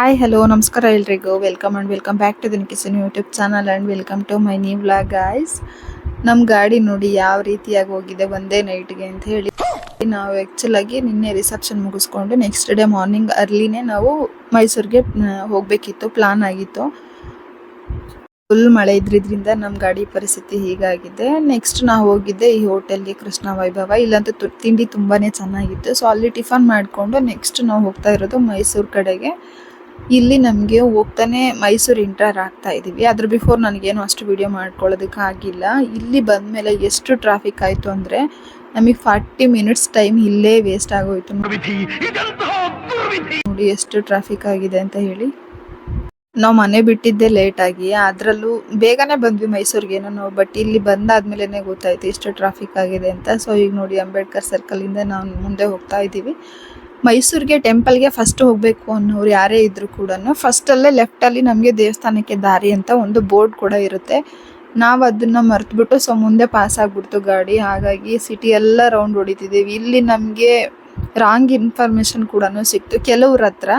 Hi hello ನಮಸ್ಕಾರ ಎಲ್ರಿಗೂ welcome and welcome back to Dina kitchen YouTube channel and welcome to my new vlog guys. ನಮ್ಮ ಗಾಡಿ ನೋಡಿ ಯಾವ ರೀತಿಯಾಗಿ ಹೋಗಿದೆ ಒಂದೇ ನೈಟ್ಗೆ ಅಂತ ಹೇಳಿ. ನಾವು ಆ್ಯಕ್ಚುಲಾಗಿ ನಿನ್ನೆ ರಿಸೆಪ್ಷನ್ ಮುಗಿಸ್ಕೊಂಡು ನೆಕ್ಸ್ಟ್ ಡೇ ಮಾರ್ನಿಂಗ್ ಅರ್ಲಿನೇ ನಾವು ಮೈಸೂರಿಗೆ ಹೋಗಬೇಕಿತ್ತು, ಪ್ಲಾನ್ ಆಗಿತ್ತು. ಫುಲ್ ಮಳೆ ಇದ್ರಿಂದ ನಮ್ಮ ಗಾಡಿ ಪರಿಸ್ಥಿತಿ ಹೀಗಾಗಿದೆ. ನೆಕ್ಸ್ಟ್ ನಾವು ಹೋಗಿದ್ದೆ ಈ ಹೋಟೆಲ್ಗೆ, ಕೃಷ್ಣ ವೈಭವ. ಇಲ್ಲಂತೂ ತಿಂಡಿ ತುಂಬಾ ಚೆನ್ನಾಗಿತ್ತು. ಸೊ ಅಲ್ಲಿ ಟಿಫನ್ ಮಾಡಿಕೊಂಡು ನೆಕ್ಸ್ಟ್ ನಾವು ಹೋಗ್ತಾ ಇರೋದು ಮೈಸೂರು ಕಡೆಗೆ. ಇಲ್ಲಿ ನಮಗೆ ಹೋಗ್ತಾನೆ ಮೈಸೂರು ಎಂಟರ್ ಆಗ್ತಾ ಇದೀವಿ. ಅದ್ರ ಬಿಫೋರ್ ನನಗೇನು ಅಷ್ಟು ವಿಡಿಯೋ ಮಾಡ್ಕೊಳ್ಳೋದಕ್ಕೆ ಆಗಿಲ್ಲ. ಇಲ್ಲಿ ಬಂದಮೇಲೆ ಎಷ್ಟು ಟ್ರಾಫಿಕ್ ಆಯಿತು ಅಂದರೆ ನಮಗೆ 40 ಮಿನಿಟ್ಸ್ ಟೈಮ್ ಇಲ್ಲೇ ವೇಸ್ಟ್ ಆಗೋಯ್ತು. ನೋಡಿ ಎಷ್ಟು ಟ್ರಾಫಿಕ್ ಆಗಿದೆ ಅಂತ ಹೇಳಿ. ನಾವು ಮನೆ ಬಿಟ್ಟಿದ್ದೆ ಲೇಟಾಗಿ, ಅದರಲ್ಲೂ ಬೇಗನೆ ಬಂದ್ವಿ ಮೈಸೂರಿಗೆ ನಾವು. ಬಟ್ ಇಲ್ಲಿ ಬಂದಾದ್ಮೇಲೆ ಗೊತ್ತಾಯ್ತು ಎಷ್ಟು ಟ್ರಾಫಿಕ್ ಆಗಿದೆ ಅಂತ. ಸೊ ಈಗ ನೋಡಿ ಅಂಬೇಡ್ಕರ್ ಸರ್ಕಲಿಂದ ನಾವು ಮುಂದೆ ಹೋಗ್ತಾ ಇದ್ದೀವಿ ಮೈಸೂರಿಗೆ. ಟೆಂಪಲ್ಗೆ ಫಸ್ಟ್ ಹೋಗಬೇಕು ಅನ್ನೋರು ಯಾರೇ ಇದ್ರು ಕೂಡ ಫಸ್ಟಲ್ಲೇ ಲೆಫ್ಟಲ್ಲಿ ನಮಗೆ ದೇವಸ್ಥಾನಕ್ಕೆ ದಾರಿ ಅಂತ ಒಂದು ಬೋರ್ಡ್ ಕೂಡ ಇರುತ್ತೆ. ನಾವು ಅದನ್ನು ಮರೆತುಬಿಟ್ಟು ಸೊ ಮುಂದೆ ಪಾಸ್ ಆಗಿಬಿಡ್ತು ಗಾಡಿ. ಹಾಗಾಗಿ ಸಿಟಿ ಎಲ್ಲ ರೌಂಡ್ ಹೊಡಿತಿದ್ದೀವಿ. ಇಲ್ಲಿ ನಮಗೆ ರಾಂಗ್ ಇನ್ಫಾರ್ಮೇಶನ್ ಕೂಡ ಸಿಕ್ತು ಕೆಲವ್ರ ಹತ್ರ.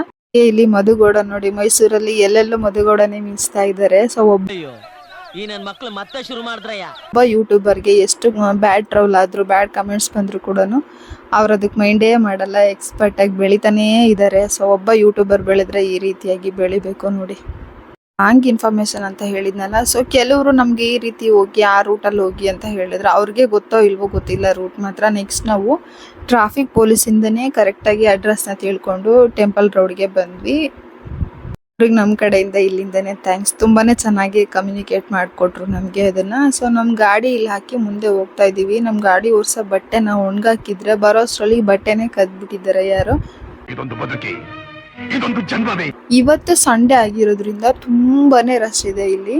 ಇಲ್ಲಿ ಮಧುಗೌಡ ನೋಡಿ, ಮೈಸೂರಲ್ಲಿ ಎಲ್ಲೆಲ್ಲೂ ಮಧುಗೌಡನೇ ಮಿಂಚ್ತಾ ಇದ್ದಾರೆ. ಸೊ ಒಬ್ಬ ಯೂಟ್ಯೂಬರ್ಗೆ ಎಷ್ಟು ಬ್ಯಾಡ್ ಟ್ರೌಲ್ ಆದ್ರು, ಬ್ಯಾಡ್ ಕಮೆಂಟ್ಸ್ ಬಂದ್ರು ಕೂಡ ಅವ್ರು ಅದಕ್ಕೆ ಮೈಂಡೇ ಮಾಡಲ್ಲ. ಎಕ್ಸ್ಪರ್ಟ್ ಆಗಿ ಬೆಳಿತಾನೇ ಇದ್ದಾರೆ. ಸೊ ಒಬ್ಬ ಯೂಟ್ಯೂಬರ್ ಬೆಳೆದ್ರೆ ಈ ರೀತಿಯಾಗಿ ಬೆಳಿಬೇಕು ನೋಡಿ. ರಾಂಗ್ ಇನ್ಫಾರ್ಮೇಶನ್ ಅಂತ ಹೇಳಿದ್ನಲ್ಲ. ಸೊ ಕೆಲವರು ನಮಗೆ ಈ ರೀತಿ ಹೋಗಿ ಆ ರೂಟಲ್ಲಿ ಹೋಗಿ ಅಂತ ಹೇಳಿದ್ರೆ ಅವ್ರಿಗೆ ಗೊತ್ತೋ ಇಲ್ವೋ ಗೊತ್ತಿಲ್ಲ ರೂಟ್ ಮಾತ್ರ. ನೆಕ್ಸ್ಟ್ ನಾವು ಟ್ರಾಫಿಕ್ ಪೊಲೀಸಿಂದನೇ ಕರೆಕ್ಟಾಗಿ ಅಡ್ರೆಸ್ನ ತಿಳ್ಕೊಂಡು ಟೆಂಪಲ್ ರೋಡ್ಗೆ ಬಂದ್ವಿ. ಅವ್ರಿಗೆ ನಮ್ಮ ಕಡೆಯಿಂದ ಇಲ್ಲಿಂದನೇ ಥ್ಯಾಂಕ್ಸ್. ತುಂಬಾ ಚೆನ್ನಾಗಿ ಕಮ್ಯುನಿಕೇಟ್ ಮಾಡಿಕೊಟ್ರು ನಮಗೆ ಅದನ್ನು. ಸೊ ನಮ್ಮ ಗಾಡಿ ಇಲ್ಲಿ ಹಾಕಿ ಮುಂದೆ ಹೋಗ್ತಾ ಇದ್ದೀವಿ. ನಮ್ಮ ಗಾಡಿ ಓಡಿಸೋ ಬಟ್ಟೆ ನಾವು ಒಣಗಾಕಿದ್ರೆ ಬರೋಷ್ಟರಲ್ಲಿ ಬಟ್ಟೆನೇ ಕದ್ಬಿಟ್ಟಿದ್ದಾರೆ ಯಾರು. ಇವತ್ತು ಸಂಡೇ ಆಗಿರೋದ್ರಿಂದ ತುಂಬಾನೇ ರಶ್ ಇದೆ ಇಲ್ಲಿ.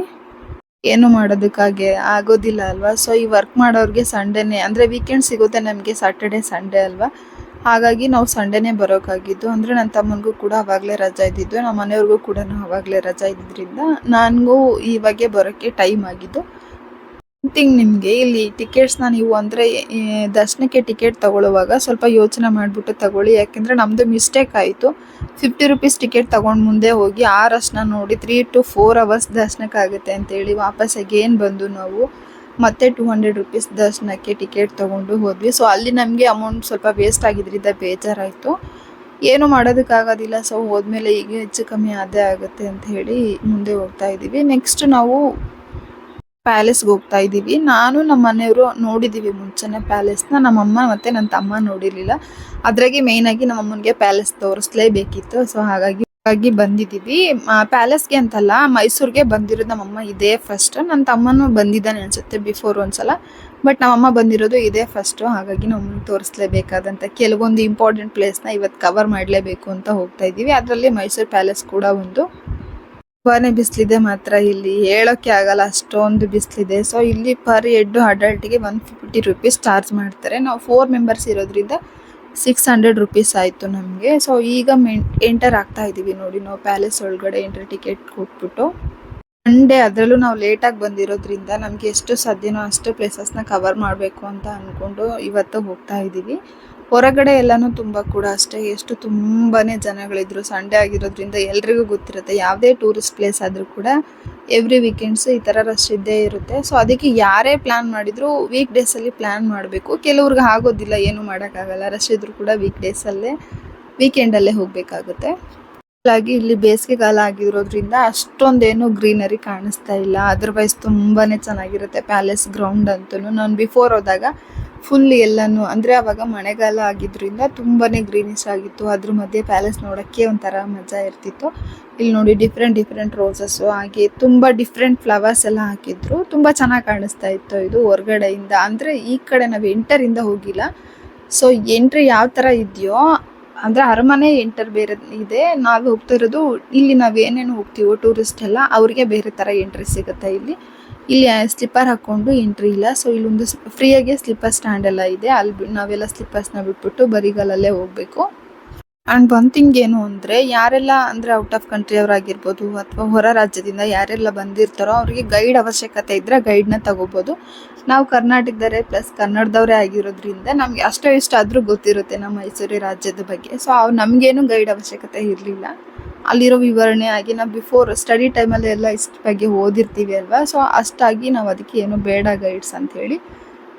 ಏನು ಮಾಡೋದಕ್ಕಾಗಿ ಆಗೋದಿಲ್ಲ ಅಲ್ವಾ. ಸೊ ಈ ವರ್ಕ್ ಮಾಡೋರಿಗೆ ಸಂಡೇನೆ ಅಂದರೆ ವೀಕೆಂಡ್ ಸಿಗುತ್ತೆ ನಮಗೆ, ಸ್ಯಾಟರ್ಡೆ ಸಂಡೇ ಅಲ್ವಾ. ಹಾಗಾಗಿ ನಾವು ಸಂಡೇನೇ ಬರೋಕ್ಕಾಗಿದ್ದು. ಅಂದರೆ ನನ್ನ ತಮ್ಮನಿಗೂ ಕೂಡ ಅವಾಗಲೇ ರಜಾ ಇದ್ದಿದ್ದು, ನಮ್ಮ ಮನೆಯವ್ರಿಗೂ ಕೂಡ ಅವಾಗಲೇ ರಜಾ ಇದ್ದಿದ್ದರಿಂದ ನನಗೂ ಇವಾಗೆ ಬರೋಕ್ಕೆ ಟೈಮ್ ಆಗಿದ್ದು. ಥಿಂಗ್ ನಿಮಗೆ ಇಲ್ಲಿ ಟಿಕೆಟ್ಸ್ನ ನೀವು ಅಂದರೆ ದರ್ಶನಕ್ಕೆ ಟಿಕೆಟ್ ತೊಗೊಳ್ಳುವಾಗ ಸ್ವಲ್ಪ ಯೋಚನೆ ಮಾಡಿಬಿಟ್ಟು ತಗೊಳ್ಳಿ. ಯಾಕೆಂದರೆ ನಮ್ಮದು ಮಿಸ್ಟೇಕ್ ಆಯಿತು. 50 ರುಪೀಸ್ ಟಿಕೆಟ್ ತೊಗೊಂಡು ಮುಂದೆ ಹೋಗಿ ಆ ರಶ್ನ ನೋಡಿ 3 to 4 ಅವರ್ಸ್ ದರ್ಶನಕ್ಕಾಗುತ್ತೆ ಅಂತೇಳಿ ವಾಪಸ್ ಅಗೇನ್ ಬಂದು ನಾವು ಮತ್ತೆ 200 ರುಪೀಸ್ ದರ್ಶನಕ್ಕೆ ಟಿಕೆಟ್ ತೊಗೊಂಡು ಹೋದ್ವಿ. ಸೊ ಅಲ್ಲಿ ನಮಗೆ ಅಮೌಂಟ್ ಸ್ವಲ್ಪ ವೇಸ್ಟ್ ಆಗಿದ್ರಿಂದ ಬೇಜಾರಾಯಿತು. ಏನು ಮಾಡೋದಕ್ಕಾಗೋದಿಲ್ಲ. ಸೊ ಹೋದ್ಮೇಲೆ ಈಗ ಹೆಚ್ಚು ಕಮ್ಮಿ ಅದೇ ಆಗುತ್ತೆ ಅಂತ ಹೇಳಿ ಮುಂದೆ ಹೋಗ್ತಾ ಇದ್ದೀವಿ. ನೆಕ್ಸ್ಟ್ ನಾವು ಪ್ಯಾಲೇಸ್ಗೆ ಹೋಗ್ತಾ ಇದ್ದೀವಿ. ನಾನು ನಮ್ಮ ಮನೆಯವರು ನೋಡಿದ್ದೀವಿ ಮುಂಚೆನೇ ಪ್ಯಾಲೇಸ್ನ, ನಮ್ಮಮ್ಮ ಮತ್ತು ನನ್ನ ತಮ್ಮ ನೋಡಿರಲಿಲ್ಲ. ಅದ್ರಾಗೆ ಮೇಯ್ನಾಗಿ ನಮ್ಮಮ್ಮನಿಗೆ ಪ್ಯಾಲೇಸ್ ತೋರಿಸ್ಲೇಬೇಕಿತ್ತು. ಸೊ ಹಾಗಾಗಿ ಬಂದಿದ್ದೀವಿ. ಪ್ಯಾಲೇಸ್ಗೆ ಅಂತಲ್ಲ, ಮೈಸೂರಿಗೆ ಬಂದಿರೋದು ನಮ್ಮಮ್ಮ ಇದೇ ಫಸ್ಟ್. ನನ್ನ ತಮ್ಮನೂ ಬಂದಿದ್ದಾನೆ ಅನಿಸುತ್ತೆ ಬಿಫೋರ್ ಒಂದ್ಸಲ, ಬಟ್ ನಮ್ಮಮ್ಮ ಬಂದಿರೋದು ಇದೇ ಫಸ್ಟು. ಹಾಗಾಗಿ ನಮ್ಮನ್ನು ತೋರಿಸ್ಲೇಬೇಕಾದಂಥ ಕೆಲವೊಂದು ಇಂಪಾರ್ಟೆಂಟ್ ಪ್ಲೇಸ್ನ ಇವತ್ತು ಕವರ್ ಮಾಡಲೇಬೇಕು ಅಂತ ಹೋಗ್ತಾ ಇದ್ದೀವಿ. ಅದರಲ್ಲಿ ಮೈಸೂರು ಪ್ಯಾಲೇಸ್ ಕೂಡ ಒಂದು. ತುಂಬಾನೇ ಬಿಸಿಲಿದೆ ಮಾತ್ರ, ಇಲ್ಲಿ ಹೇಳೋಕ್ಕೆ ಆಗಲ್ಲ ಅಷ್ಟೊಂದು ಬಿಸಿಲಿದೆ. ಸೊ ಇಲ್ಲಿ ಪರ್ ಹೆಡ್ ಅಡಲ್ಟಿಗೆ 150 ರುಪೀಸ್ ಚಾರ್ಜ್ ಮಾಡ್ತಾರೆ. ನಾವು 4 ಮೆಂಬರ್ಸ್ ಇರೋದ್ರಿಂದ 600 ರುಪೀಸ್ ಆಯಿತು ನಮಗೆ. ಸೊ ಈಗ ಎಂಟರ್ ಆಗ್ತಾ ಇದ್ದೀವಿ ನೋಡಿ ನಾವು ಪ್ಯಾಲೇಸ್ ಒಳಗಡೆ. ಎಂಟ್ರಿ ಟಿಕೆಟ್ ಕೊಟ್ಬಿಟ್ಟು ಸಂಡೇ, ಅದರಲ್ಲೂ ನಾವು ಲೇಟಾಗಿ ಬಂದಿರೋದ್ರಿಂದ ನಮಗೆ ಎಷ್ಟು ಸಾಧ್ಯನೋ ಅಷ್ಟು ಪ್ಲೇಸಸ್ನ ಕವರ್ ಮಾಡಬೇಕು ಅಂತ ಅಂದ್ಕೊಂಡು ಇವತ್ತು ಹೋಗ್ತಾ ಇದ್ದೀವಿ. ಹೊರಗಡೆ ಎಲ್ಲನೂ ತುಂಬ ಕೂಡ ಅಷ್ಟೇ, ಎಷ್ಟು ತುಂಬಾ ಜನಗಳಿದ್ರು. ಸಂಡೇ ಆಗಿರೋದ್ರಿಂದ ಎಲ್ರಿಗೂ ಗೊತ್ತಿರುತ್ತೆ, ಯಾವುದೇ ಟೂರಿಸ್ಟ್ ಪ್ಲೇಸ್ ಆದರೂ ಕೂಡ ಎವ್ರಿ ವೀಕೆಂಡ್ಸು ಈ ಥರ ರಶ್ ಇದ್ದೇ ಇರುತ್ತೆ. ಸೊ ಅದಕ್ಕೆ ಯಾರೇ ಪ್ಲ್ಯಾನ್ ಮಾಡಿದರೂ ವೀಕ್ ಡೇಸಲ್ಲಿ ಪ್ಲ್ಯಾನ್ ಮಾಡಬೇಕು. ಕೆಲವ್ರಿಗೆ ಆಗೋದಿಲ್ಲ, ಏನು ಮಾಡೋಕ್ಕಾಗಲ್ಲ. ರಶ್ ಇದ್ರೂ ಕೂಡ ವೀಕೆಂಡಲ್ಲೇ ಹೋಗಬೇಕಾಗುತ್ತೆ. ಹಾಗಾಗಿ ಇಲ್ಲಿ ಬೇಸಿಗೆಗಾಲ ಆಗಿರೋದ್ರಿಂದ ಅಷ್ಟೊಂದೇನು ಗ್ರೀನರಿ ಕಾಣಿಸ್ತಾ ಇಲ್ಲ. ಅದರ್ವೈಸ್ ತುಂಬಾ ಚೆನ್ನಾಗಿರುತ್ತೆ ಪ್ಯಾಲೇಸ್ ಗ್ರೌಂಡ್ ಅಂತೂ. ನಾನು ಬಿಫೋರ್ ಹೋದಾಗ ಫುಲ್ ಎಲ್ಲನೂ ಅಂದರೆ ಆವಾಗ ಮಳೆಗಾಲ ಆಗಿದ್ದರಿಂದ ತುಂಬಾ ಗ್ರೀನಿಶ್ ಆಗಿತ್ತು. ಅದ್ರ ಮಧ್ಯೆ ಪ್ಯಾಲೇಸ್ ನೋಡೋಕ್ಕೆ ಒಂಥರ ಮಜಾ ಇರ್ತಿತ್ತು. ಇಲ್ಲಿ ನೋಡಿ ಡಿಫ್ರೆಂಟ್ ರೋಸಸ್ಸು, ಹಾಗೆ ತುಂಬ ಡಿಫ್ರೆಂಟ್ ಫ್ಲವರ್ಸ್ ಎಲ್ಲ ಹಾಕಿದ್ರು. ತುಂಬ ಚೆನ್ನಾಗಿ ಕಾಣಿಸ್ತಾ ಇತ್ತು ಇದು ಹೊರಗಡೆಯಿಂದ. ಅಂದರೆ ಈ ಕಡೆ ನಾವು ಎಂಟರಿಂದ ಹೋಗಿಲ್ಲ. ಸೊ ಎಂಟ್ರಿ ಯಾವ ಥರ ಇದೆಯೋ ಅಂದರೆ ಅರಮನೆ ಎಂಟರ್ ಬೇರೆ ಇದೆ. ನಾವು ಹೋಗ್ತಿರೋದು ಇಲ್ಲಿ ನಾವೇನೇನು ಹೋಗ್ತೀವೋ ಟೂರಿಸ್ಟ್ ಎಲ್ಲ ಅವ್ರಿಗೆ ಬೇರೆ ಥರ ಎಂಟ್ರಿ ಸಿಗುತ್ತೆ. ಇಲ್ಲಿ ಸ್ಲಿಪ್ಪರ್ ಹಾಕ್ಕೊಂಡು ಎಂಟ್ರಿ ಇಲ್ಲ. ಸೊ ಇಲ್ಲೊಂದು ಫ್ರೀಯಾಗಿ ಸ್ಲಿಪ್ಪರ್ ಸ್ಟ್ಯಾಂಡ್ ಎಲ್ಲ ಇದೆ. ಅಲ್ಲಿ ನಾವೆಲ್ಲ ಸ್ಲಿಪ್ಪರ್ಸ್ನ ಬಿಟ್ಬಿಟ್ಟು ಬರಿಗಾಲಲ್ಲೇ ಹೋಗಬೇಕು. ಆ್ಯಂಡ್ ಒನ್ ಥಿಂಗ್ ಏನು ಅಂದರೆ ಯಾರೆಲ್ಲ ಅಂದರೆ ಔಟ್ ಆಫ್ ಕಂಟ್ರಿ ಅವರಾಗಿರ್ಬೋದು ಅಥವಾ ಹೊರ ರಾಜ್ಯದಿಂದ ಯಾರೆಲ್ಲ ಬಂದಿರ್ತಾರೋ ಅವರಿಗೆ ಗೈಡ್ ಅವಶ್ಯಕತೆ ಇದ್ದರೆ ಗೈಡ್ನ ತಗೋಬೋದು. ನಾವು ಕರ್ನಾಟಕದವರೇ ಪ್ಲಸ್ ಕನ್ನಡದವರೇ ಆಗಿರೋದ್ರಿಂದ ನಮಗೆ ಅಷ್ಟೋ ಇಷ್ಟ ಆದರೂ ಗೊತ್ತಿರುತ್ತೆ ನಮ್ಮ ಮೈಸೂರು ರಾಜ್ಯದ ಬಗ್ಗೆ. ಸೊ ನಮಗೇನು ಗೈಡ್ ಅವಶ್ಯಕತೆ ಇರಲಿಲ್ಲ. ಅಲ್ಲಿರೋ ವಿವರಣೆ ಆಗಿ ನಾವು ಬಿಫೋರ್ ಸ್ಟಡಿ ಟೈಮಲ್ಲಿ ಎಲ್ಲ ಇಷ್ಟ ಬಗ್ಗೆ ಓದಿರ್ತೀವಿ ಅಲ್ವಾ. ಸೊ ಅಷ್ಟಾಗಿ ನಾವು ಅದಕ್ಕೆ ಏನು ಬೇಡ ಗೈಡ್ಸ್ ಅಂಥೇಳಿ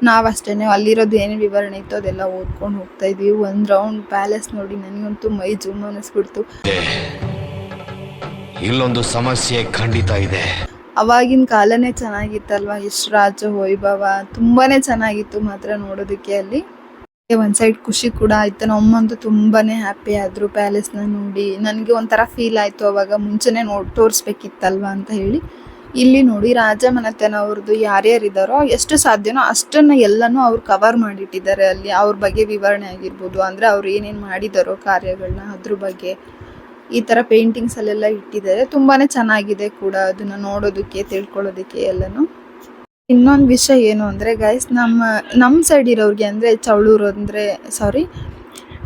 ನಾವಷ್ಟೇ ಅಲ್ಲಿರೋದು ಏನೇ ವಿವರಣೆ ಇತ್ತು ಅದೆಲ್ಲ ಓದ್ಕೊಂಡು ಹೋಗ್ತಾ ಇದ್ವಿ. ಒಂದು ರೌಂಡ್ ಪ್ಯಾಲೇಸ್ ನೋಡಿ ನನಗಂತೂ ಮೈ ಜುಮ್ ಅನ್ನಿಸ್ಬಿಡ್ತು. ಇಲ್ಲೊಂದು ಸಮಸ್ಯೆ ಖಂಡಿತ ಇದೆ. ಅವಾಗಿನ ಕಾಲನೇ ಚೆನ್ನಾಗಿತ್ತಲ್ವಾ, ಎಷ್ಟು ರಾಜ ವೈಭವ, ತುಂಬಾನೇ ಚೆನ್ನಾಗಿತ್ತು ಮಾತ್ರ ನೋಡೋದಕ್ಕೆ. ಅಲ್ಲಿ ಒಂದ್ ಸೈಡ್ ಖುಷಿ ಕೂಡ ಆಯ್ತು. ನಮ್ಮಂತೂ ತುಂಬಾನೇ ಹ್ಯಾಪಿ ಆದ್ರು ಪ್ಯಾಲೇಸ್ನ ನೋಡಿ. ನನಗೆ ಒಂಥರ ಫೀಲ್ ಆಯ್ತು ಅವಾಗ, ಮುಂಚೆನೆ ತೋರಿಸ್ಬೇಕಿತ್ತಲ್ವಾ ಅಂತ ಹೇಳಿ. ಇಲ್ಲಿ ನೋಡಿ ರಾಜ ಮನೆತನವ್ರದ್ದು ಯಾರ್ಯಾರಿದ್ದಾರೋ ಎಷ್ಟು ಸಾಧ್ಯನೋ ಅಷ್ಟನ್ನ ಎಲ್ಲನೂ ಅವ್ರು ಕವರ್ ಮಾಡಿಟ್ಟಿದ್ದಾರೆ. ಅಲ್ಲಿ ಅವ್ರ ಬಗ್ಗೆ ವಿವರಣೆ ಆಗಿರ್ಬೋದು, ಅಂದ್ರೆ ಅವ್ರು ಏನೇನು ಮಾಡಿದಾರೋ ಕಾರ್ಯಗಳನ್ನ ಅದ್ರ ಬಗ್ಗೆ ಈ ಥರ ಪೇಂಟಿಂಗ್ಸ್ ಅಲ್ಲೆಲ್ಲ ಇಟ್ಟಿದ್ದಾರೆ. ತುಂಬಾನೇ ಚೆನ್ನಾಗಿದೆ ಕೂಡ ಅದನ್ನ ನೋಡೋದಕ್ಕೆ, ತಿಳ್ಕೊಳ್ಳೋದಕ್ಕೆ ಎಲ್ಲನೂ. ಇನ್ನೊಂದು ವಿಷಯ ಏನು ಅಂದರೆ ಗೈಸ್, ನಮ್ಮ ಸೈಡ್ ಇರೋರಿಗೆ ಅಂದರೆ ಚೌಳೂರು ಅಂದರೆ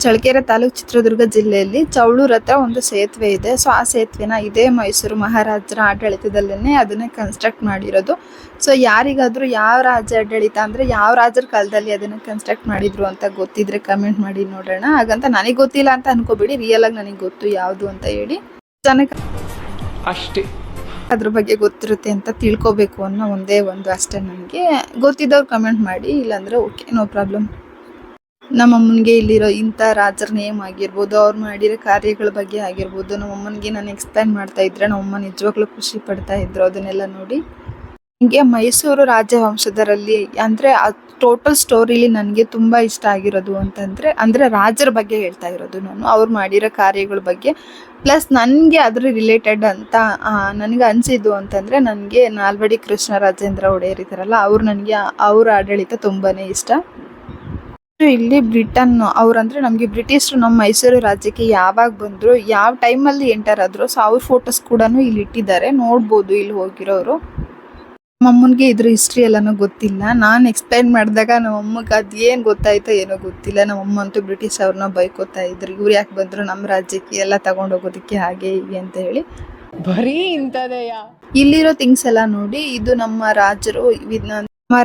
ಚಳ್ಳಕೆರೆ ತಾಲೂಕು ಚಿತ್ರದುರ್ಗ ಜಿಲ್ಲೆಯಲ್ಲಿ ಚೌಳೂರು ಹತ್ರ ಒಂದು ಸೇತುವೆ ಇದೆ. ಸೊ ಆ ಸೇತುವೆನ ಇದೇ ಮೈಸೂರು ಮಹಾರಾಜರ ಆಡಳಿತದಲ್ಲೇ ಅದನ್ನೇ ಕನ್ಸ್ಟ್ರಕ್ಟ್ ಮಾಡಿರೋದು. ಸೊ ಯಾರಿಗಾದರೂ ಯಾವ ರಾಜ ಆಡಳಿತ ಅಂದರೆ ಯಾವ ರಾಜರ ಕಾಲದಲ್ಲಿ ಅದನ್ನು ಕನ್ಸ್ಟ್ರಕ್ಟ್ ಮಾಡಿದ್ರು ಅಂತ ಗೊತ್ತಿದ್ರೆ ಕಮೆಂಟ್ ಮಾಡಿ ನೋಡೋಣ. ಹಾಗಂತ ನನಗೆ ಗೊತ್ತಿಲ್ಲ ಅಂತ ಅನ್ಕೋಬೇಡಿ, ರಿಯಲ್ ಆಗಿ ನನಗೆ ಗೊತ್ತು ಯಾವುದು ಅಂತ ಹೇಳಿ. ಜನಕ್ಕೆ ಅಷ್ಟೇ ಅದ್ರ ಬಗ್ಗೆ ಗೊತ್ತಿರುತ್ತೆ ಅಂತ ತಿಳ್ಕೊಬೇಕು ಅನ್ನೋ ಒಂದೇ ಒಂದು ಅಷ್ಟೇ. ನನಗೆ ಗೊತ್ತಿದ್ದವ್ರು ಕಮೆಂಟ್ ಮಾಡಿ, ಇಲ್ಲಾಂದರೆ ಓಕೆ, ನೋ ಪ್ರಾಬ್ಲಮ್. ನಮ್ಮಮ್ಮನಿಗೆ ಇಲ್ಲಿರೋ ಇಂಥ ರಾಜರ ನೇಮ್ ಆಗಿರ್ಬೋದು, ಅವ್ರು ಮಾಡಿರೋ ಕಾರ್ಯಗಳ ಬಗ್ಗೆ ಆಗಿರ್ಬೋದು, ನಮ್ಮಮ್ಮನಿಗೆ ನಾನು ಎಕ್ಸ್ಪ್ಲೈನ್ ಮಾಡ್ತಾ ಇದ್ರೆ ನಮ್ಮಮ್ಮ ನಿಜವಾಗ್ಲೂ ಖುಷಿ ಪಡ್ತಾ ಇದ್ರು ಅದನ್ನೆಲ್ಲ ನೋಡಿ. ಹಿಂಗೆ ಮೈಸೂರು ರಾಜವಂಶದರಲ್ಲಿ ಅಂದರೆ ಟೋಟಲ್ ಸ್ಟೋರಿಲಿ ನನಗೆ ತುಂಬ ಇಷ್ಟ ಆಗಿರೋದು ಅಂದರೆ ರಾಜರ ಬಗ್ಗೆ ಹೇಳ್ತಾ ಇರೋದು ನಾನು, ಅವ್ರು ಮಾಡಿರೋ ಕಾರ್ಯಗಳ ಬಗ್ಗೆ. ಪ್ಲಸ್ ನನಗೆ ಅದ್ರ ರಿಲೇಟೆಡ್ ಅಂತ ನನಗೆ ಅನಿಸಿದ್ದು ಅಂತಂದರೆ, ನನಗೆ ನಾಲ್ವಡಿ ಕೃಷ್ಣರಾಜೇಂದ್ರ ಒಡೆಯರ್ ಇದ್ದಾರಲ್ಲ, ನನಗೆ ಅವ್ರ ಆಡಳಿತ ತುಂಬಾ ಇಷ್ಟ. ಇಲ್ಲಿ ಬ್ರಿಟನ್ ಅವ್ರಂದ್ರೆ ನಮಗೆ ಬ್ರಿಟಿಷರು ನಮ್ಮ ಮೈಸೂರು ರಾಜ್ಯಕ್ಕೆ ಯಾವಾಗ ಬಂದರು, ಯಾವ ಟೈಮಲ್ಲಿ ಎಂಟರ್ ಆದರು, ಸೊ ಅವ್ರ ಫೋಟೋಸ್ ಕೂಡ ಇಲ್ಲಿ ಇಟ್ಟಿದ್ದಾರೆ, ನೋಡ್ಬೋದು ಇಲ್ಲಿ ಹೋಗಿರೋರು. ನಮ್ಮಮ್ಮನಿಗೆ ಇದ್ರ ಹಿಸ್ಟ್ರಿ ಎಲ್ಲನೂ ಗೊತ್ತಿಲ್ಲ. ನಾನು ಎಕ್ಸ್ಪ್ಲೈನ್ ಮಾಡಿದಾಗ ನಮ್ಮಮ್ಮಗೆ ಅದೇನು ಗೊತ್ತಾಯ್ತೋ ಏನೋ ಗೊತ್ತಿಲ್ಲ. ನಮ್ಮಮ್ಮ ಅಂತೂ ಬ್ರಿಟಿಷ್ ಅವ್ರನ್ನ ಬೈಕೋತಾ ಇದ್ರು, ಇವ್ರು ಯಾಕೆ ಬಂದರು ನಮ್ಮ ರಾಜ್ಯಕ್ಕೆ ಎಲ್ಲ ತಗೊಂಡೋಗೋದಕ್ಕೆ ಹಾಗೆ ಹೀಗೆ ಅಂತ ಹೇಳಿ. ಬರೀ ಇಂಥದೆಯ ಇಲ್ಲಿರೋ ಥಿಂಗ್ಸ್ ಎಲ್ಲ ನೋಡಿ, ಇದು ನಮ್ಮ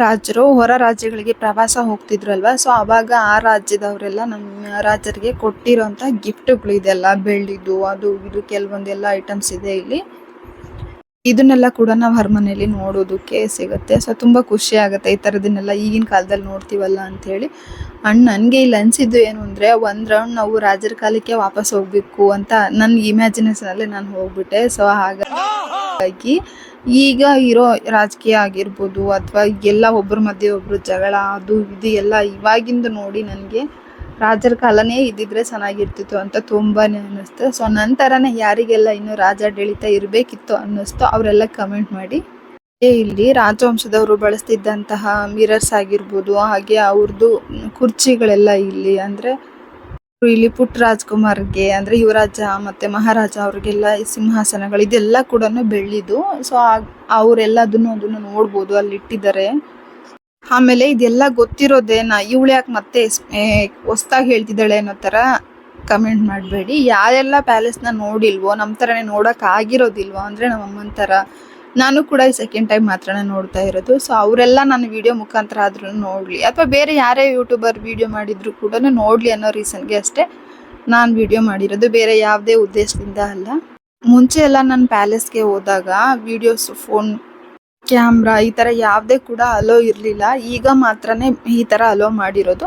ರಾಜರು ಹೊರ ರಾಜ್ಯಗಳಿಗೆ ಪ್ರವಾಸ ಹೋಗ್ತಿದ್ರಲ್ವ. ಸೊ ಅವಾಗ ಆ ರಾಜ್ಯದವರೆಲ್ಲ ನಮ್ಮ ರಾಜರಿಗೆ ಕೊಟ್ಟಿರೋಂಥ ಗಿಫ್ಟ್ಗಳು ಇದೆಲ್ಲ, ಬೆಳ್ಳಿದು ಅದು ಇದು ಕೆಲವೊಂದೆಲ್ಲ ಐಟಮ್ಸ್ ಇದೆ ಇಲ್ಲಿ. ಇದನ್ನೆಲ್ಲ ಕೂಡ ನಾವು ಅರಮನೆಯಲ್ಲಿ ನೋಡೋದಕ್ಕೆ ಸಿಗುತ್ತೆ. ಸೊ ತುಂಬ ಖುಷಿ ಆಗುತ್ತೆ ಈ ಥರದನ್ನೆಲ್ಲ ಈಗಿನ ಕಾಲದಲ್ಲಿ ನೋಡ್ತೀವಲ್ಲ ಅಂಥೇಳಿ. ನನಗೆ ಇಲ್ಲಿ ಅನಿಸಿದ್ದು ಏನು ಅಂದರೆ, ಒಂದು ರೌಂಡ್ ನಾವು ರಾಜರ ಕಾಲಕ್ಕೆ ವಾಪಸ್ ಹೋಗಬೇಕು ಅಂತ ನನ್ನ ಇಮ್ಯಾಜಿನೇಷನಲ್ಲೇ ನಾನು ಹೋಗ್ಬಿಟ್ಟೆ. ಸೊ ಹಾಗಾಗಿ ಈಗ ಇರೋ ರಾಜಕೀಯ ಆಗಿರ್ಬೋದು ಅಥವಾ ಎಲ್ಲ ಒಬ್ಬರ ಮಧ್ಯೆ ಒಬ್ಬರು ಜಗಳ ಅದು ಇದು ಎಲ್ಲ ಇವಾಗಿಂದು ನೋಡಿ ನನಗೆ ರಾಜರ ಕಾಲನೇ ಇದ್ದಿದ್ರೆ ಚೆನ್ನಾಗಿರ್ತಿತ್ತು ಅಂತ ತುಂಬಾ ಅನ್ನಿಸ್ತು. ಸೊ ನಂತರನೇ ಯಾರಿಗೆಲ್ಲ ಇನ್ನು ರಾಜಾಡಳಿತ ಇರಬೇಕಿತ್ತು ಅನ್ನಿಸ್ತು ಅವರೆಲ್ಲ ಕಮೆಂಟ್ ಮಾಡಿ. ಇಲ್ಲಿ ರಾಜವಂಶದವರು ಬಳಸ್ತಿದ್ದಂತಹ ಮಿರರ್ಸ್ ಆಗಿರ್ಬೋದು, ಹಾಗೆ ಅವ್ರದ್ದು ಕುರ್ಚಿಗಳೆಲ್ಲ ಇಲ್ಲಿ ಅಂದರೆ ಇಲ್ಲಿ ಪುಟ್ಟ ರಾಜ್ಕುಮಾರ್ಗೆ ಅಂದರೆ ಯುವರಾಜ ಮತ್ತು ಮಹಾರಾಜ ಅವ್ರಿಗೆಲ್ಲ ಸಿಂಹಾಸನಗಳು ಇದೆಲ್ಲ ಕೂಡ ಬೆಳ್ಳಿದು. ಸೊ ಅವರೆಲ್ಲ ಅದನ್ನು ನೋಡ್ಬೋದು, ಅಲ್ಲಿ ಇಟ್ಟಿದ್ದಾರೆ. ಆಮೇಲೆ ಇದೆಲ್ಲ ಗೊತ್ತಿರೋದೇನ, ಇವಳು ಯಾಕೆ ಮತ್ತೆ ಹೊಸ್ದಾಗಿ ಹೇಳ್ತಿದ್ದಾಳೆ ಅನ್ನೋ ಥರ ಕಮೆಂಟ್ ಮಾಡಬೇಡಿ. ಯಾರೆಲ್ಲ ಪ್ಯಾಲೇಸ್ನ ನೋಡಿಲ್ವೋ, ನಮ್ಮ ಥರನೇ ನೋಡೋಕ್ಕಾಗಿರೋದಿಲ್ವೋ ಅಂದರೆ ನಮ್ಮ ಅಮ್ಮನ ಥರ ನಾನು ಕೂಡ ಈ ಸೆಕೆಂಡ್ ಟೈಮ್ ಮಾತ್ರ ನೋಡ್ತಾ ಇರೋದು. ಸೊ ಅವರೆಲ್ಲ ನನ್ನ ವಿಡಿಯೋ ಮುಖಾಂತರ ಆದ್ರೂ ನೋಡಲಿ, ಅಥವಾ ಬೇರೆ ಯಾರೇ ಯೂಟ್ಯೂಬರ್ ವಿಡಿಯೋ ಮಾಡಿದ್ರು ಕೂಡ ನೋಡಲಿ ಅನ್ನೋ ರೀಸನ್ಗೆ ಅಷ್ಟೇ ನಾನು ವಿಡಿಯೋ ಮಾಡಿರೋದು, ಬೇರೆ ಯಾವುದೇ ಉದ್ದೇಶದಿಂದ ಅಲ್ಲ. ಮುಂಚೆ ಎಲ್ಲ ನಾನು ಪ್ಯಾಲೇಸ್ಗೆ ಹೋದಾಗ ವಿಡಿಯೋಸ್, ಫೋನ್ ಕ್ಯಾಮ್ರಾ ಈ ಥರ ಯಾವುದೇ ಕೂಡ ಅಲೋ ಇರಲಿಲ್ಲ. ಈಗ ಮಾತ್ರನೇ ಈ ಥರ ಅಲೋ ಮಾಡಿರೋದು.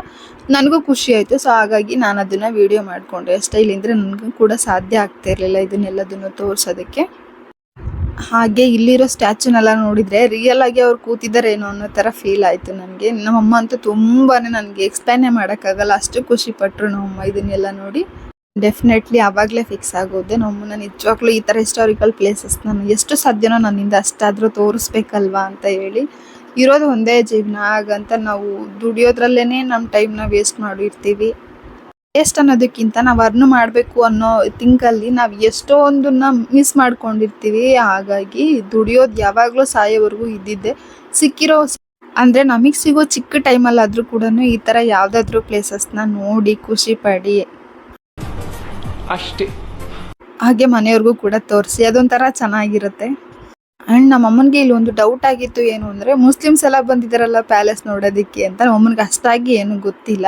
ನನಗೂ ಖುಷಿ ಆಯಿತು. ಸೊ ಹಾಗಾಗಿ ನಾನು ಅದನ್ನು ವಿಡಿಯೋ ಮಾಡಿಕೊಂಡೆ ಅಷ್ಟೇ. ಇಲ್ಲಿಂದರೆ ನನಗೂ ಕೂಡ ಸಾಧ್ಯ ಆಗ್ತಾ ಇರಲಿಲ್ಲ ಇದನ್ನೆಲ್ಲದನ್ನು ತೋರಿಸೋದಕ್ಕೆ. ಹಾಗೆ ಇಲ್ಲಿರೋ ಸ್ಟ್ಯಾಚುನೆಲ್ಲ ನೋಡಿದರೆ ರಿಯಲ್ ಆಗಿ ಅವ್ರು ಕೂತಿದ್ದಾರೇನೋ ಅನ್ನೋ ಥರ ಫೀಲ್ ಆಯಿತು ನನಗೆ. ನಮ್ಮಮ್ಮ ಅಂತೂ ತುಂಬಾ ನನಗೆ ಎಕ್ಸ್ಪ್ಲೈನೇ ಮಾಡೋಕ್ಕಾಗಲ್ಲ, ಅಷ್ಟು ಖುಷಿ ಪಟ್ಟರು ನಮ್ಮಮ್ಮ ಇದನ್ನೆಲ್ಲ ನೋಡಿ. ಡೆಫಿನೆಟ್ಲಿ ಆವಾಗಲೇ ಫಿಕ್ಸ್ ಆಗೋದೆ, ನಮ್ಮನ್ನ ನಿಜವಾಗ್ಲೂ ಈ ಥರ ಹಿಸ್ಟಾರಿಕಲ್ ಪ್ಲೇಸಸ್ ನಾನು ಎಷ್ಟು ಸಾಧ್ಯನೋ ನನ್ನಿಂದ ಅಷ್ಟಾದರೂ ತೋರಿಸ್ಬೇಕಲ್ವಾ ಅಂತ ಹೇಳಿ. ಇರೋದು ಒಂದೇ ಜೀವನ, ಹಾಗಂತ ನಾವು ದುಡಿಯೋದ್ರಲ್ಲೇ ನಮ್ಮ ಟೈಮ್ನ ವೇಸ್ಟ್ ಮಾಡಿರ್ತೀವಿ. ವೇಸ್ಟ್ ಅನ್ನೋದಕ್ಕಿಂತ ನಾವು ಅರ್ನ್ ಮಾಡಬೇಕು ಅನ್ನೋ ಥಿಂಕಲ್ಲಿ ನಾವು ಎಷ್ಟೊಂದನ್ನ ಮಿಸ್ ಮಾಡ್ಕೊಂಡಿರ್ತೀವಿ. ಹಾಗಾಗಿ ದುಡಿಯೋದು ಯಾವಾಗಲೂ ಸಾಯೋವರೆಗೂ ಇದ್ದಿದ್ದೆ. ಸಿಕ್ಕಿರೋ ಅಂದರೆ ನಮಗೆ ಸಿಗೋ ಚಿಕ್ಕ ಟೈಮಲ್ಲಾದರೂ ಕೂಡ ಈ ಥರ ಯಾವುದಾದ್ರೂ ಪ್ಲೇಸಸ್ನ ನೋಡಿ ಖುಷಿ ಪಡಿ ಅಷ್ಟೇ. ಹಾಗೆ ಮನೆಯವ್ರಿಗೂ ಕೂಡ ತೋರಿಸಿ, ಅದೊಂಥರ ಚೆನ್ನಾಗಿರುತ್ತೆ. ಆ್ಯಂಡ್ ನಮ್ಮ ಅಮ್ಮನಿಗೆ ಇಲ್ಲಿ ಒಂದು ಡೌಟ್ ಆಗಿತ್ತು, ಏನು ಅಂದರೆ ಮುಸ್ಲಿಮ್ಸ್ ಎಲ್ಲ ಬಂದಿದ್ದಾರಲ್ಲ ಪ್ಯಾಲೇಸ್ ನೋಡೋದಕ್ಕೆ ಅಂತ. ನಮ್ಮಮ್ಮನಿಗೆ ಅಷ್ಟಾಗಿ ಏನು ಗೊತ್ತಿಲ್ಲ.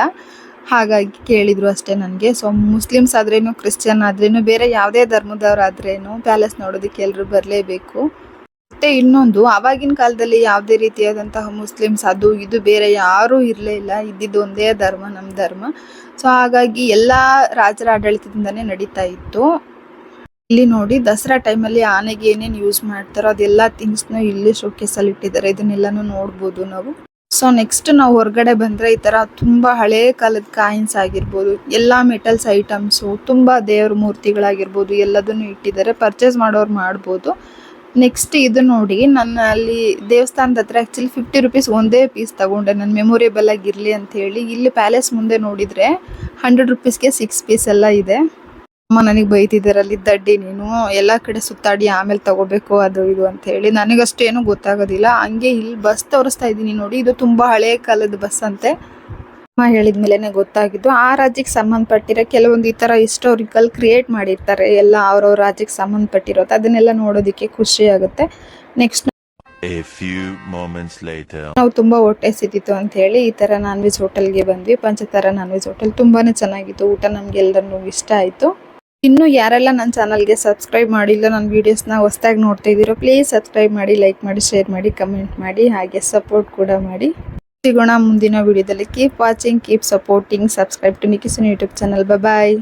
ಹಾಗಾಗಿ ಕೇಳಿದ್ರು ಅಷ್ಟೇ ನನಗೆ. ಸೊ ಮುಸ್ಲಿಮ್ಸ್ ಆದ್ರೇನು ಕ್ರಿಶ್ಚಿಯನ್ ಆದ್ರೇನು ಬೇರೆ ಯಾವುದೇ ಧರ್ಮದವರಾದ್ರೇನು ಪ್ಯಾಲೇಸ್ ನೋಡೋದಕ್ಕೆ ಎಲ್ಲರೂ ಬರಲೇಬೇಕು. ಮತ್ತೆ ಇನ್ನೊಂದು, ಆವಾಗಿನ ಕಾಲದಲ್ಲಿ ಯಾವುದೇ ರೀತಿಯಾದಂತಹ ಮುಸ್ಲಿಮ್ಸ್ ಅದು ಇದು ಬೇರೆ ಯಾರೂ ಇರಲೇ ಇಲ್ಲ, ಇದ್ದಿದ್ದು ಒಂದೇ ಧರ್ಮ, ನಮ್ಮ ಧರ್ಮ. ಸೊ ಹಾಗಾಗಿ ಎಲ್ಲ ರಾಜರ ಆಡಳಿತದಿಂದನೇ ನಡೀತಾ ಇತ್ತು. ಇಲ್ಲಿ ನೋಡಿ ದಸರಾ ಟೈಮಲ್ಲಿ ಆನೆಗೆ ಏನೇನು ಯೂಸ್ ಮಾಡ್ತಾರೋ ಅದೆಲ್ಲ ಥಿಂಗ್ಸ್ನು ಇಲ್ಲಿ ಶೋಕೇಸಲ್ಲಿ ಇಟ್ಟಿದ್ದಾರೆ. ಇದನ್ನೆಲ್ಲನೂ ನೋಡ್ಬೋದು ನಾವು. ಸೊ ನೆಕ್ಸ್ಟ್ ನಾವು ಹೊರಗಡೆ ಬಂದರೆ ಈ ಥರ ತುಂಬ ಹಳೇ ಕಾಲದ ಕಾಯಿನ್ಸ್ ಆಗಿರ್ಬೋದು, ಎಲ್ಲ ಮೆಟಲ್ಸ್ ಐಟಮ್ಸು, ತುಂಬ ದೇವ್ರ ಮೂರ್ತಿಗಳಾಗಿರ್ಬೋದು ಎಲ್ಲದನ್ನು ಇಟ್ಟಿದ್ದಾರೆ. ಪರ್ಚೇಸ್ ಮಾಡೋರು ಮಾಡ್ಬೋದು. ನೆಕ್ಸ್ಟ್ ಇದು ನೋಡಿ, ನನ್ನ ಅಲ್ಲಿ ದೇವಸ್ಥಾನದ ಹತ್ರ ಆ್ಯಕ್ಚುಲಿ 50 ರುಪೀಸ್ ಒಂದೇ ಪೀಸ್ ತಗೊಂಡೆ, ನನ್ನ ಮೆಮೊರೇಬಲ್ ಆಗಿರಲಿ ಅಂತ ಹೇಳಿ. ಇಲ್ಲಿ ಪ್ಯಾಲೇಸ್ ಮುಂದೆ ನೋಡಿದರೆ 100 ರುಪೀಸ್ಗೆ 6 ಪೀಸ್ ಎಲ್ಲ ಇದೆ. ಅಮ್ಮ ನನಗೆ ಬೈತಿದ್ದಾರಲ್ಲಿ, ದಡ್ಡಿ ನೀನು ಎಲ್ಲ ಕಡೆ ಸುತ್ತಾಡಿ ಆಮೇಲೆ ತಗೋಬೇಕು ಅದು ಇದು ಅಂತ ಹೇಳಿ. ನನಗಷ್ಟು ಏನೂ ಗೊತ್ತಾಗೋದಿಲ್ಲ. ಹಂಗೆ ಇಲ್ಲಿ ಬಸ್ ತೋರಿಸ್ತಾ ಇದ್ದೀನಿ ನೋಡಿ, ಇದು ತುಂಬ ಹಳೆ ಕಾಲದ ಬಸ್ ಅಂತೆ. ಅಮ್ಮ ಹೇಳಿದ ಮೇಲೇ ಗೊತ್ತಾಗಿದ್ದು. ಆ ರಾಜ್ಯಕ್ಕೆ ಸಂಬಂಧಪಟ್ಟಿರೋ ಕೆಲವೊಂದು ಈ ಥರ ಹಿಸ್ಟೋರಿಕಲ್ ಕ್ರಿಯೇಟ್ ಮಾಡಿರ್ತಾರೆ, ಎಲ್ಲ ಅವ್ರವ್ರ ರಾಜ್ಯಕ್ಕೆ ಸಂಬಂಧಪಟ್ಟಿರೋದು. ಅದನ್ನೆಲ್ಲ ನೋಡೋದಕ್ಕೆ ಖುಷಿ ಆಗುತ್ತೆ. Next A few moments later. ನಾವು ತುಂಬ ಹೊಟ್ಟೆ ಸಿದ್ದಿತ್ತು ಅಂತ ಹೇಳಿ ಈ ಥರ ನಾನ್ ವೆಜ್ ಹೋಟೆಲ್ಗೆ ಬಂದ್ವಿ. ಪಂಚತಾರ ನಾನ್ ವೆಜ್ ಹೋಟೆಲ್ ತುಂಬಾ ಚೆನ್ನಾಗಿತ್ತು. ಊಟ ನಮಗೆಲ್ಲರಿಗೂ ಇಷ್ಟ ಆಯಿತು. ಇನ್ನು ಯಾರೆಲ್ಲ ನನ್ನ ಚಾನಲ್ಗೆ ಸಬ್ಸ್ಕ್ರೈಬ್ ಮಾಡಿಲ್ಲ, ನನ್ನ ವೀಡಿಯೋಸ್ನ ಹೊಸ್ದಾಗಿ ನೋಡ್ತಾ ಇದ್ದೀರೋ ಪ್ಲೀಸ್ ಸಬ್ಸ್ಕ್ರೈಬ್ ಮಾಡಿ, ಲೈಕ್ ಮಾಡಿ, ಶೇರ್ ಮಾಡಿ, ಕಮೆಂಟ್ ಮಾಡಿ, ಹಾಗೆ ಸಪೋರ್ಟ್ ಕೂಡ ಮಾಡಿ. ಸಿಗೋಣ ಮುಂದಿನ ವಿಡಿಯೋದಲ್ಲಿ. Keep watching, keep supporting, subscribe to Nikhisuni YouTube channel. Bye.